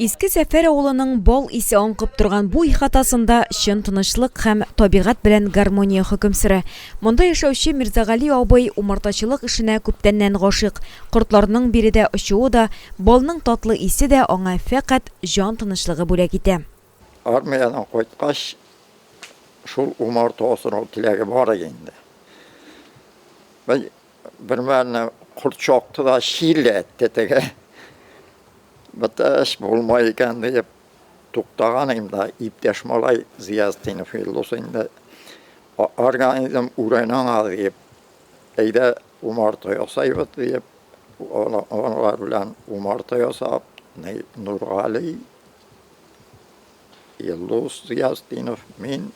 Иске Сәфәр авылының бал исе аңкып торган бу ихатасында чын тынычлык һәм табигать белән гармония хөкем сөрә. Монда яшәүче Мирзагали абый умартачылык эшенә күптәннән гашыйк. Кортларның биредә очуы да, балның татлы исе дә аңа фәкать җан тынычлыгы бүләк итә. Армиядан кайткач, шул умартасының теләге бар инде. Bir мәлне курт чакты да шилләтте теге. Бәтәш булмай икән дип туктаган да иптәш малай Зияздинов Филдус инде организм урайнага дип әйдә умарта ясайбыз дип алар белән умарта ясап Нургали Филдус Зияздинов мин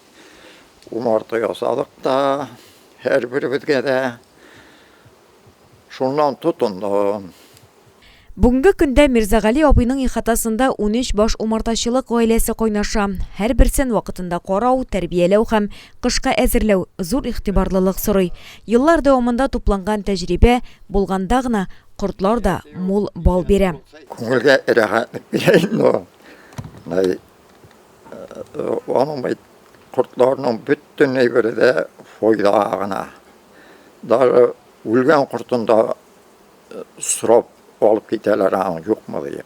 умарта ясадык та һәрберебезгә дә шуннан тотынды. Бүгенге көндә Мирзагали абыйның ихатасында 13 баш умартачылык гаиләсе кайнаша. Һәр берсен вакытында карау, тәрбияләү һәм кышка әзерләү зур игътибарлылык сорый. Еллар дәвамында тупланган тәҗрибә булганда гына кортлар да мул бал бирә. Күңелгә рәхәтлек бирә инде. Кортларның бөтенләй бердә файда гына. Дар үлгән кортында сорап алып китәләр юкмы дип.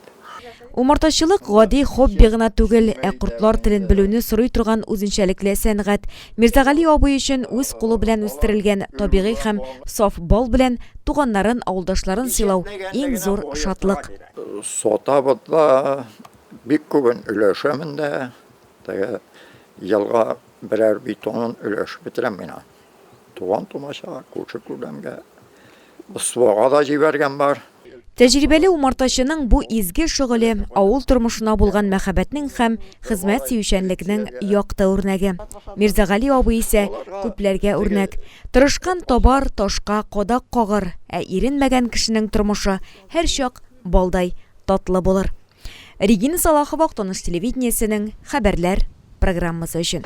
Умартачылык гади хобби гына түгел, кортлар телен белүне сорый торган үзенчәлекле сәнгать. Мирзагали абый өчен үз кулы белән үстерелгән табигый һәм саф бал белән туганнарын, авылдашларын сыйлау иң зур шатлык. Сатабызда бик күп өләшәмен дә, елга берәр битонын өләш битерәм мин. Туган тумача күрше-күләмгә свага да җибәргән бар. Тәҗрибәле умартачының бу изге шөгыле авыл тормышына булган мәхәббәтнең һәм хезмәт сөючәнлекнең якты үрнәге. Мирзагали абый исә күпләргә үрнәк. Тырышкан табар, ташка кадак кагыр, иренмәгән кешенең тормышы һәрчак балдай татлы булыр. Регина Салахова, Актаныш телевидениесенең хәбәрләр программасы өчен.